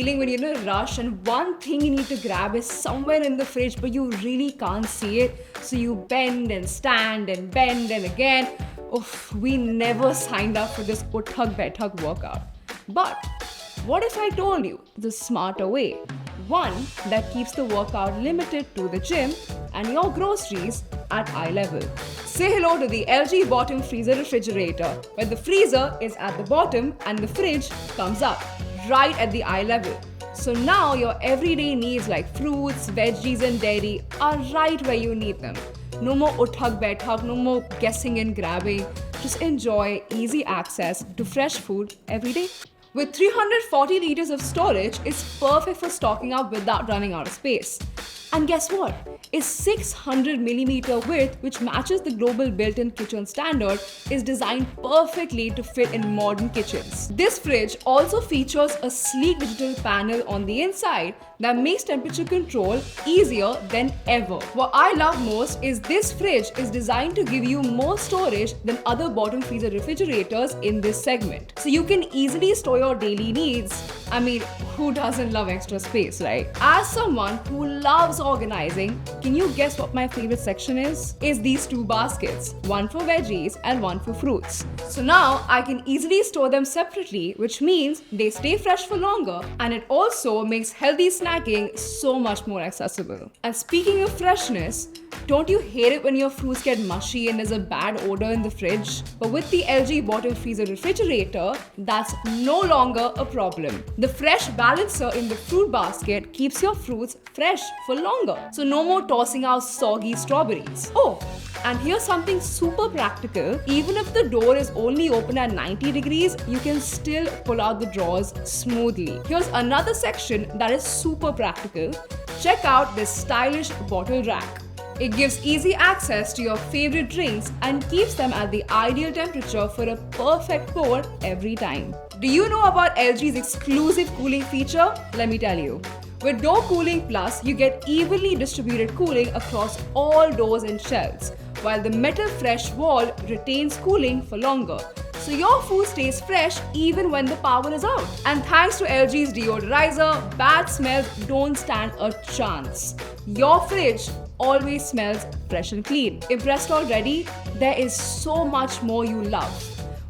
feeling when you're in a rush and one thing you need to grab is somewhere in the fridge but you really can't see it? So you bend and stand and bend and again. Oof, we never signed up for this uthak baithak workout. But what if I told you the smarter way? One that keeps the workout limited to the gym and your groceries at eye level. Say hello to the LG bottom freezer refrigerator, where the freezer is at the bottom and the fridge comes up, right at the eye level. So now your everyday needs like fruits, veggies and dairy are right where you need them. No more uthak baithak, no more guessing and grabbing. Just enjoy easy access to fresh food every day. With 340 liters of storage, it's perfect for stocking up without running out of space. And guess what? Its 600mm width, which matches the global built-in kitchen standard, is designed perfectly to fit in modern kitchens. This fridge also features a sleek digital panel on the inside that makes temperature control easier than ever. What I love most is this fridge is designed to give you more storage than other bottom freezer refrigerators in this segment. So you can easily store your daily needs. I mean, who doesn't love extra space, right? As someone who loves organizing, can you guess what my favorite section is? Is these two baskets, one for veggies and one for fruits. So now I can easily store them separately, which means they stay fresh for longer, and it also makes healthy snacking so much more accessible. And speaking of freshness, don't you hate it when your fruits get mushy and there's a bad odor in the fridge? But with the LG bottom freezer refrigerator, that's no longer a problem. The fresh balancer in the fruit basket keeps your fruits fresh for longer. So no more tossing out soggy strawberries. Oh, and here's something super practical. Even if the door is only open at 90 degrees, you can still pull out the drawers smoothly. Here's another section that is super practical. Check out this stylish bottle rack. It gives easy access to your favorite drinks and keeps them at the ideal temperature for a perfect pour every time. Do you know about LG's exclusive cooling feature? Let me tell you. With Door Cooling Plus, you get evenly distributed cooling across all doors and shelves, while the metal fresh wall retains cooling for longer. So your food stays fresh even when the power is out. And thanks to LG's deodorizer, bad smells don't stand a chance. Your fridge always smells fresh and clean. Impressed already? There is so much more you love.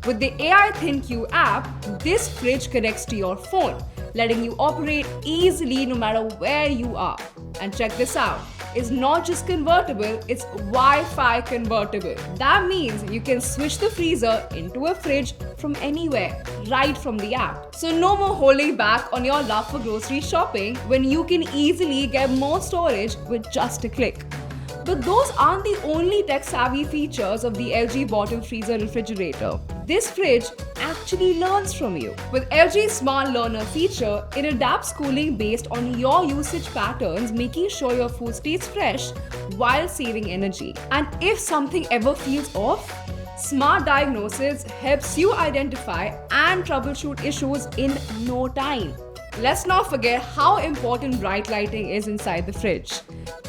With the AI ThinQ app, this fridge connects to your phone, letting you operate easily no matter where you are. And check this out. It's not just convertible, it's Wi-Fi convertible. That means you can switch the freezer into a fridge from anywhere, right from the app. So no more holding back on your love for grocery shopping when you can easily get more storage with just a click. But those aren't the only tech-savvy features of the LG bottom freezer refrigerator. This fridge actually learns from you. With LG's Smart Learner feature, it adapts cooling based on your usage patterns, making sure your food stays fresh while saving energy. And if something ever feels off, Smart Diagnosis helps you identify and troubleshoot issues in no time. Let's not forget how important bright lighting is inside the fridge.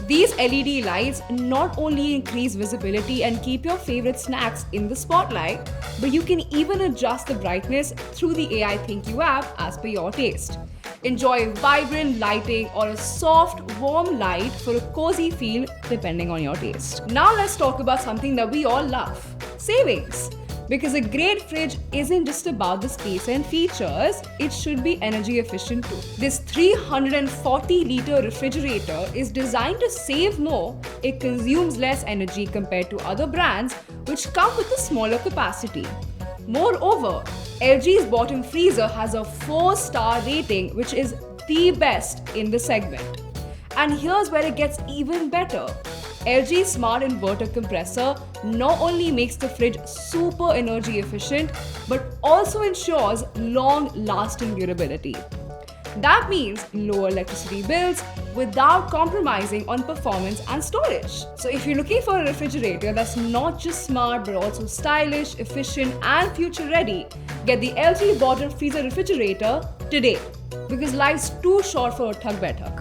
These LED lights not only increase visibility and keep your favorite snacks in the spotlight, but you can even adjust the brightness through the AI ThinQ app as per your taste. Enjoy vibrant lighting or a soft, warm light for a cozy feel depending on your taste. Now let's talk about something that we all love: savings. Because a great fridge isn't just about the space and features, it should be energy efficient too. This 340-liter refrigerator is designed to save more. It consumes less energy compared to other brands, which come with a smaller capacity. Moreover, LG's bottom freezer has a 4-star rating, which is the best in the segment. And here's where it gets even better. LG's smart inverter compressor not only makes the fridge super energy efficient, but also ensures long-lasting durability. That means lower electricity bills without compromising on performance and storage. So if you're looking for a refrigerator that's not just smart but also stylish, efficient and future-ready, get the LG bottom freezer refrigerator today, because life's too short for uthak baithak.